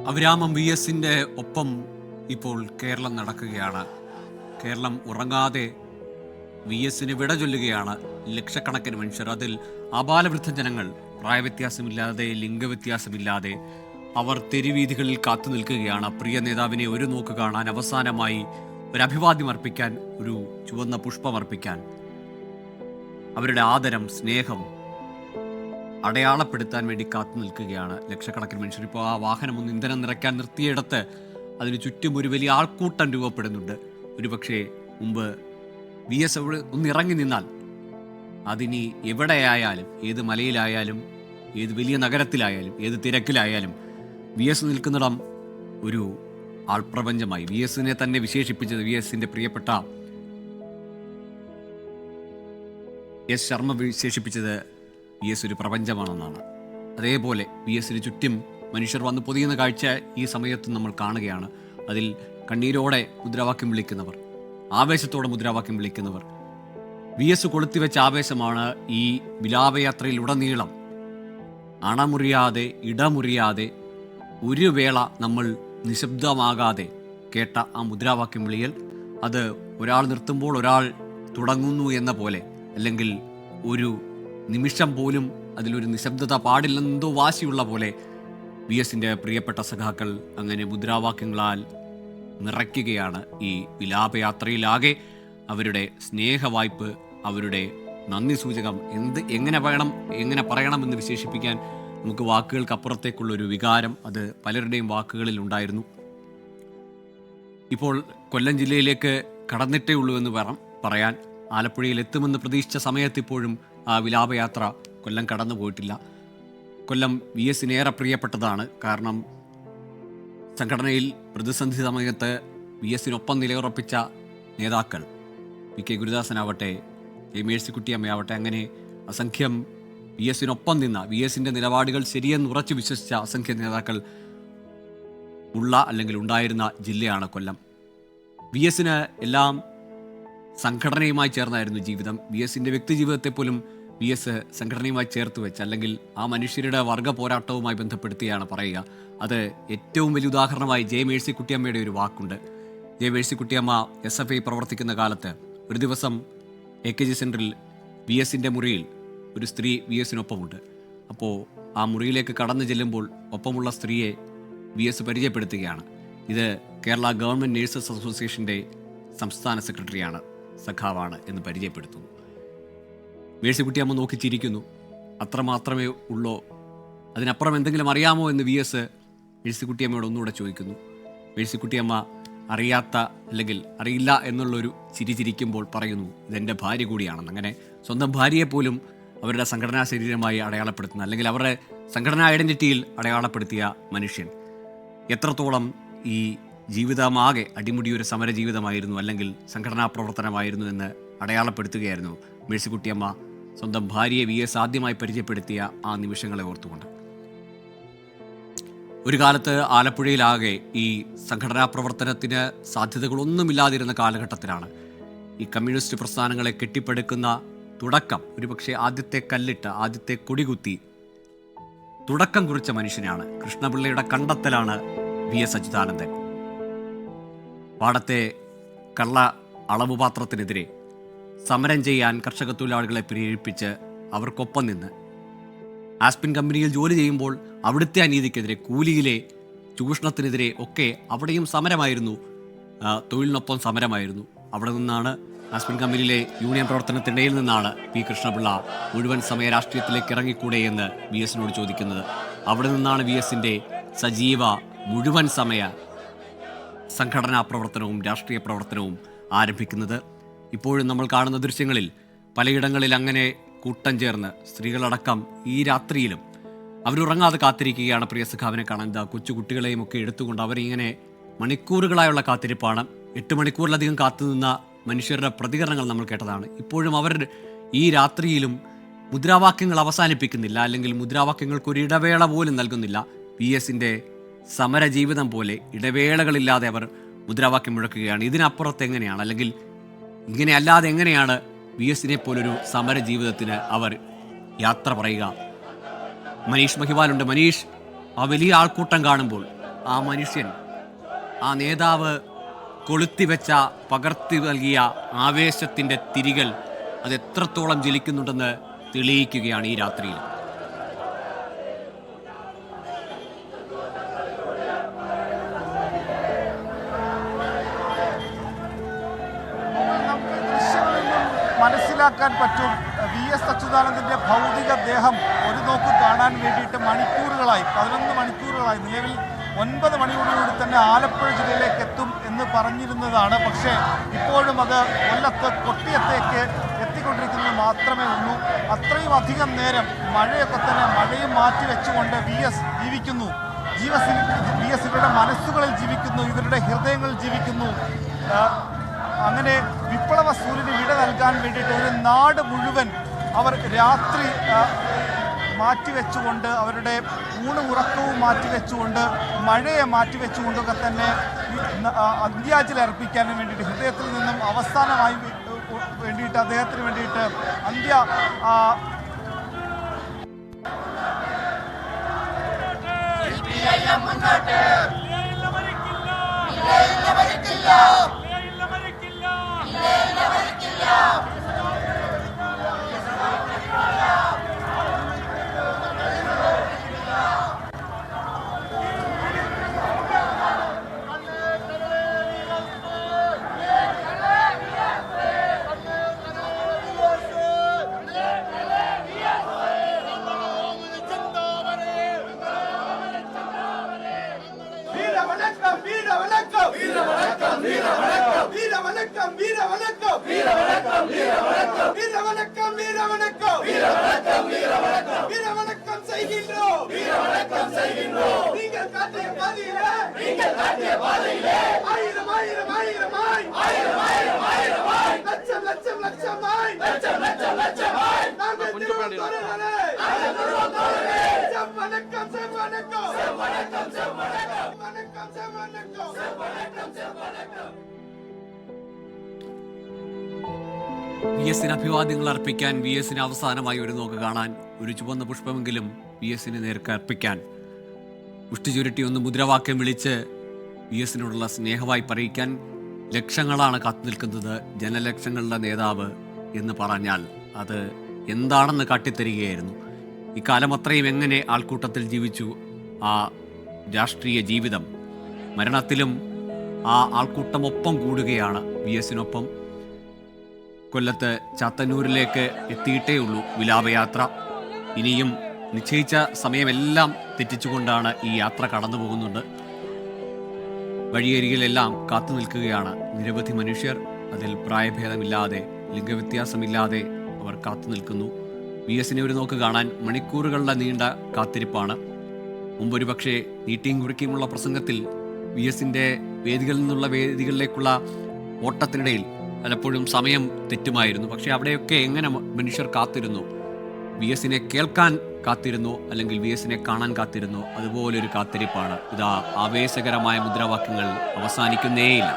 Abhiramam V എസിൻ്റെ ഒപ്പം ഇപ്പോൾ കേരളം നടക്കുകയാണ്. കേരളം ഉറങ്ങാതെ വി എസിന് വിട ചൊല്ലുകയാണ്. ലക്ഷക്കണക്കിന് മനുഷ്യർ, അതിൽ ആബാലവൃദ്ധ ജനങ്ങൾ, പ്രായവ്യത്യാസമില്ലാതെ ലിംഗവ്യത്യാസമില്ലാതെ അവർ തെരുവീഥികളിൽ കാത്തു നിൽക്കുകയാണ്. പ്രിയ നേതാവിനെ ഒരു നോക്ക് കാണാൻ, അവസാനമായി ഒരു അഭിവാദ്യം അർപ്പിക്കാൻ, ഒരു ചുവന്ന പുഷ്പം അർപ്പിക്കാൻ, അവരുടെ ആദരം, സ്നേഹം അടയാളപ്പെടുത്താൻ വേണ്ടി കാത്തു നിൽക്കുകയാണ് ലക്ഷക്കണക്കിന് മനുഷ്യർ. ഇപ്പോൾ ആ വാഹനം ഒന്ന് ഇന്ധനം നിറയ്ക്കാൻ നിർത്തിയിടത്ത് അതിന് ചുറ്റും ഒരു വലിയ ആൾക്കൂട്ടം രൂപപ്പെടുന്നുണ്ട്. ഒരുപക്ഷെ മുമ്പ് വി എസ് അവിടെ ഒന്ന് ഇറങ്ങി നിന്നാൽ അതിനി എവിടെയായാലും, ഏത് മലയിലായാലും, ഏത് വലിയ നഗരത്തിലായാലും, ഏത് തിരക്കിലായാലും വി എസ് നിൽക്കുന്നിടം ഒരു ആൾപ്രപഞ്ചമായി. വി എസിനെ തന്നെ വിശേഷിപ്പിച്ചത്, വി എസിൻ്റെ പ്രിയപ്പെട്ട എസ് ശർമ്മ വിശേഷിപ്പിച്ചത് വി എസ് ഒരു പ്രപഞ്ചമാണെന്നാണ്. അതേപോലെ വി എസിന് ചുറ്റും മനുഷ്യർ വന്ന് പൊതിയുന്ന കാഴ്ച ഈ സമയത്ത് നമ്മൾ കാണുകയാണ്. അതിൽ കണ്ണീരോടെ മുദ്രാവാക്യം വിളിക്കുന്നവർ, ആവേശത്തോടെ മുദ്രാവാക്യം വിളിക്കുന്നവർ. വി എസ് കൊളുത്തിവെച്ച ആവേശമാണ് ഈ വിലാപയാത്രയിലുടനീളം അണമുറിയാതെ, ഇടമുറിയാതെ, ഒരു വേള നമ്മൾ നിശബ്ദമാകാതെ കേട്ട ആ മുദ്രാവാക്യം വിളിയൽ. അത് ഒരാൾ നിർത്തുമ്പോൾ ഒരാൾ തുടങ്ങുന്നു എന്ന പോലെ, അല്ലെങ്കിൽ ഒരു നിമിഷം പോലും അതിലൊരു നിശബ്ദത പാടില്ലെന്നോ വാശിയുള്ള പോലെ വി എസിൻ്റെ പ്രിയപ്പെട്ട സഖാക്കൾ അങ്ങനെ മുദ്രാവാക്യങ്ങളാൽ നിറയ്ക്കുകയാണ് ഈ വിലാപയാത്രയിലാകെ. അവരുടെ സ്നേഹവായ്പ്, അവരുടെ നന്ദി സൂചകം എങ്ങനെ പറയണമെന്ന് വിശേഷിപ്പിക്കാൻ നമുക്ക് വാക്കുകൾക്കപ്പുറത്തേക്കുള്ളൊരു വികാരം അത് പലരുടെയും വാക്കുകളിൽ ഉണ്ടായിരുന്നു. ഇപ്പോൾ കൊല്ലം ജില്ലയിലേക്ക് കടന്നിട്ടേ ഉള്ളൂ എന്ന് പറയാൻ. ആലപ്പുഴയിൽ എത്തുമെന്ന് പ്രതീക്ഷിച്ച സമയത്ത് ഇപ്പോഴും ആ വിലാപയാത്ര കൊല്ലം കടന്നു പോയിട്ടില്ല. കൊല്ലം വി എസിനേറെ പ്രിയപ്പെട്ടതാണ്. കാരണം സംഘടനയിൽ പ്രതിസന്ധി സമയത്ത് വി എസിനൊപ്പം നിലയുറപ്പിച്ച നേതാക്കൾ, പി കെ ഗുരുദാസനാവട്ടെ, എ മേഴ്സിക്കുട്ടിയമ്മയാവട്ടെ, അങ്ങനെ അസംഖ്യം വി എസിനൊപ്പം നിന്ന, വി എസിൻ്റെ നിലപാടുകൾ ശരിയെന്ന് ഉറച്ചു വിശ്വസിച്ച അസംഖ്യ നേതാക്കൾ അല്ലെങ്കിൽ ഉണ്ടായിരുന്ന ജില്ലയാണ് കൊല്ലം. വി എസിന് എല്ലാം സംഘടനയുമായി ചേർന്നായിരുന്നു ജീവിതം. വി എസിൻ്റെ വ്യക്തി ജീവിതത്തെ പോലും വി എസ് സംഘടനയുമായി ചേർത്ത് വെച്ച്, അല്ലെങ്കിൽ ആ മനുഷ്യരുടെ വർഗ പോരാട്ടവുമായി ബന്ധപ്പെടുത്തിയാണ് പറയുക. അത് ഏറ്റവും വലിയ ഉദാഹരണമായി ജെ മേഴ്സിക്കുട്ടിയമ്മയുടെ ഒരു വാക്കുണ്ട്. ജെ മേഴ്സിക്കുട്ടിയമ്മ SFI പ്രവർത്തിക്കുന്ന കാലത്ത് ഒരു ദിവസം AKG സെൻറ്ററിൽ വി എസിൻ്റെ മുറിയിൽ ഒരു സ്ത്രീ വി എസിനൊപ്പമുണ്ട്. അപ്പോൾ ആ മുറിയിലേക്ക് കടന്നു ചെല്ലുമ്പോൾ ഒപ്പമുള്ള സ്ത്രീയെ വി എസ് പരിചയപ്പെടുത്തുകയാണ്. ഇത് കേരള ഗവൺമെൻറ് നേഴ്സസ് അസോസിയേഷൻ്റെ സംസ്ഥാന സെക്രട്ടറിയാണ്, സഖാവാണ് എന്ന് പരിചയപ്പെടുത്തുന്നു. മേഴ്സിക്കുട്ടിയമ്മ നോക്കി ചിരിക്കുന്നു. അത്രമാത്രമേ ഉള്ളോ, അതിനപ്പുറം എന്തെങ്കിലും അറിയാമോ എന്ന് വി എസ് മേഴ്സിക്കുട്ടിയമ്മയോട് ഒന്നുകൂടെ ചോദിക്കുന്നു. മേഴ്സിക്കുട്ടിയമ്മ അറിയാത്ത, അല്ലെങ്കിൽ അറിയില്ല എന്നുള്ളൊരു ചിരിക്കുമ്പോൾ പറയുന്നു, ഇതെൻ്റെ ഭാര്യ കൂടിയാണെന്ന്. അങ്ങനെ സ്വന്തം ഭാര്യയെപ്പോലും അവരുടെ സംഘടനാ ശരീരമായി അടയാളപ്പെടുത്തുന്ന, അല്ലെങ്കിൽ അവരുടെ സംഘടനാ ഐഡൻറ്റിറ്റിയിൽ അടയാളപ്പെടുത്തിയ മനുഷ്യൻ എത്രത്തോളം ഈ ജീവിതമാകെ അടിമുടിയൊരു സമര ജീവിതമായിരുന്നു, അല്ലെങ്കിൽ സംഘടനാ പ്രവർത്തനമായിരുന്നു എന്ന് അടയാളപ്പെടുത്തുകയായിരുന്നു മേഴ്സിക്കുട്ടിയമ്മ സ്വന്തം ഭാര്യയെ വി എസ് ആദ്യമായി പരിചയപ്പെടുത്തിയ ആ നിമിഷങ്ങളെ ഓർത്തുകൊണ്ട്. ഒരു കാലത്ത് ആലപ്പുഴയിലാകെ ഈ സംഘടനാ പ്രവർത്തനത്തിന് സാധ്യതകളൊന്നുമില്ലാതിരുന്ന കാലഘട്ടത്തിലാണ് ഈ കമ്മ്യൂണിസ്റ്റ് പ്രസ്ഥാനങ്ങളെ കെട്ടിപ്പടുക്കുന്ന തുടക്കം, ഒരുപക്ഷെ ആദ്യത്തെ കല്ലിട്ട, ആദ്യത്തെ കൊടികുത്തി തുടക്കം കുറിച്ച മനുഷ്യനാണ്. കൃഷ്ണപിള്ളയുടെ കണ്ടെത്തലാണ് VS അച്യുതാനന്ദൻ. പാടത്തെ കള്ള അളവുപാത്രത്തിനെതിരെ സമരം ചെയ്യാൻ കർഷക തൊഴിലാളികളെ പ്രേരിപ്പിച്ച് അവർക്കൊപ്പം നിന്ന് ആസ്പിൻ കമ്പനിയിൽ ജോലി ചെയ്യുമ്പോൾ അവിടുത്തെ അനീതിക്കെതിരെ, കൂലിയിലെ ചൂഷണത്തിനെതിരെ ഒക്കെ അവിടെയും സമരമായിരുന്നു, തൊഴിലിനൊപ്പം സമരമായിരുന്നു. അവിടെ നിന്നാണ്, ആസ്പിൻ കമ്പനിയിലെ യൂണിയൻ പ്രവർത്തനത്തിനിടയിൽ നിന്നാണ് പി കൃഷ്ണപിള്ള മുഴുവൻ സമയ രാഷ്ട്രീയത്തിലേക്ക് ഇറങ്ങിക്കൂടെ എന്ന് വി എസിനോട് ചോദിക്കുന്നത്. അവിടെ നിന്നാണ് വി എസിൻ്റെ സജീവ മുഴുവൻ സമയ സംഘടനാ പ്രവർത്തനവും രാഷ്ട്രീയ പ്രവർത്തനവും ആരംഭിക്കുന്നത്. ഇപ്പോഴും നമ്മൾ കാണുന്ന ദൃശ്യങ്ങളിൽ പലയിടങ്ങളിൽ അങ്ങനെ കൂട്ടം ചേർന്ന് സ്ത്രീകളടക്കം ഈ രാത്രിയിലും അവരുറങ്ങാതെ കാത്തിരിക്കുകയാണ് പ്രിയ സഖാവിനെ കാണാൻ. കൊച്ചു കുട്ടികളെയും ഒക്കെ എടുത്തുകൊണ്ട് അവരിങ്ങനെ മണിക്കൂറുകളായുള്ള കാത്തിരിപ്പാണ്. 8 മണിക്കൂറിലധികം കാത്തുനിന്ന മനുഷ്യരുടെ പ്രതികരണങ്ങൾ നമ്മൾ കേട്ടതാണ്. ഇപ്പോഴും അവർ ഈ രാത്രിയിലും മുദ്രാവാക്യങ്ങൾ അവസാനിപ്പിക്കുന്നില്ല, അല്ലെങ്കിൽ മുദ്രാവാക്യങ്ങൾക്കൊരു ഇടവേള പോലും നൽകുന്നില്ല. വി എസിൻ്റെ സമര ജീവിതം പോലെ ഇടവേളകളില്ലാതെ അവർ മുദ്രാവാക്യം മുഴക്കുകയാണ്. ഇതിനപ്പുറത്ത് എങ്ങനെയാണ്, അല്ലെങ്കിൽ ഇങ്ങനെ അല്ലാതെ എങ്ങനെയാണ് വി എസിനെ പോലൊരു സമര ജീവിതത്തിന് അവർ യാത്ര പറയുക? മനീഷ് മഹിവാലുണ്ട്. മനീഷ്, ആ വലിയ ആൾക്കൂട്ടം കാണുമ്പോൾ, ആ ആ മനുഷ്യൻ, ആ നേതാവ് കൊളുത്തിവെച്ച, പകർത്തി നൽകിയ ആവേശത്തിൻ്റെ തിരികൾ അത് എത്രത്തോളം ജ്വലിക്കുന്നുണ്ടെന്ന് തെളിയിക്കുകയാണ് ഈ രാത്രിയിൽ. മനസ്സിലാക്കാൻ പറ്റും VS അച്യുതാനന്ദൻ്റെ ഭൗതിക ദേഹം ഒരു നോക്ക് കാണാൻ വേണ്ടിയിട്ട് മണിക്കൂറുകളായി, 11 മണിക്കൂറുകളായി, നിലവിൽ 9 മണിയോടുകൂടി തന്നെ ആലപ്പുഴ ജില്ലയിലേക്ക് എത്തും എന്ന് പറഞ്ഞിരുന്നതാണ്. പക്ഷേ ഇപ്പോഴും അത് കൊല്ലത്ത് കൊട്ടിയത്തേക്ക് എത്തിക്കൊണ്ടിരിക്കുന്നത് മാത്രമേ ഉള്ളൂ. അത്രയും അധികം നേരം മഴയൊക്കെ തന്നെ, മഴയും മാറ്റി വെച്ചുകൊണ്ട് VS ജീവിക്കുന്നു. VS ഇവരുടെ മനസ്സുകളിൽ ജീവിക്കുന്നു, ഇവരുടെ ഹൃദയങ്ങളിൽ ജീവിക്കുന്നു. അങ്ങനെ വിപ്ലവ സൂര്യന് വിട നൽകാൻ വേണ്ടിയിട്ട് ഒരു നാട് മുഴുവൻ അവർ രാത്രി മാറ്റിവെച്ചുകൊണ്ട്, അവരുടെ ഊണും ഉറക്കവും മാറ്റിവെച്ചുകൊണ്ട്, മഴയെ മാറ്റിവെച്ചുകൊണ്ടൊക്കെ തന്നെ അന്ത്യാഞ്ജലി അർപ്പിക്കാനും വേണ്ടിയിട്ട്, ഹൃദയത്തിൽ നിന്നും അവസാനമായി വേണ്ടിയിട്ട്, അദ്ദേഹത്തിന് വേണ്ടിയിട്ട് VS-ന് അഭിവാദ്യങ്ങൾ അർപ്പിക്കാൻ, VS-ന് അവസാനമായി ഒരു നോക്ക് കാണാൻ, ഒരു ചുവന്ന പുഷ്പമെങ്കിലും VS-ന് നേർക്ക് അർപ്പിക്കാൻ, മുഷ്ടി ചുരുട്ടി ഒന്ന് മുദ്രാവാക്യം വിളിച്ച് VS-നോടുള്ള സ്നേഹമായി പറയിക്കാൻ ലക്ഷങ്ങളാണ് കാത്തു നിൽക്കുന്നത്. ജനലക്ഷങ്ങളുടെ നേതാവ് എന്ന് പറഞ്ഞാൽ അത് എന്താണെന്ന് കാട്ടിത്തരികയായിരുന്നു. ഇക്കാലം അത്രയും എങ്ങനെ ആൾക്കൂട്ടത്തിൽ ജീവിച്ചു ആ രാഷ്ട്രീയ ജീവിതം. മരണത്തിലും ആ ആൾക്കൂട്ടം ഒപ്പം കൂടുകയാണ് VS-നൊപ്പം. കൊല്ലത്ത് ചാത്തന്നൂരിലേക്ക് എത്തിയിട്ടേ ഉള്ളൂ വിലാപയാത്ര. ഇനിയും നിശ്ചയിച്ച സമയമെല്ലാം തെറ്റിച്ചുകൊണ്ടാണ് ഈ യാത്ര കടന്നു പോകുന്നുണ്ട്. വഴിയരികിലെല്ലാം കാത്തു നിൽക്കുകയാണ് നിരവധി മനുഷ്യർ. അതിൽ പ്രായഭേദമില്ലാതെ, ലിംഗവ്യത്യാസമില്ലാതെ അവർ കാത്തു നിൽക്കുന്നു. VS-നെ ഒരു നോക്ക് കാണാൻ മണിക്കൂറുകളുടെ നീണ്ട കാത്തിരിപ്പാണ്. മുമ്പൊരു പക്ഷേ നീട്ടിയും കുറിക്കിയുമുള്ള പ്രസംഗത്തിൽ VS-ന്റെ വേദികളിൽ നിന്നുള്ള വേദികളിലേക്കുള്ള ഓട്ടത്തിനിടയിൽ പലപ്പോഴും സമയം തെറ്റുമായിരുന്നു. പക്ഷേ അവിടെയൊക്കെ എങ്ങനെ മനുഷ്യർ കാത്തിരുന്നു, VS-നെ കേൾക്കാൻ കാത്തിരുന്നു, അല്ലെങ്കിൽ VS-നെ കാണാൻ കാത്തിരുന്നു. അതുപോലൊരു കാത്തിരിപ്പാണ്. ഇതാ ആവേശകരമായ മുദ്രാവാക്യങ്ങൾ അവസാനിക്കുന്നേയില്ല.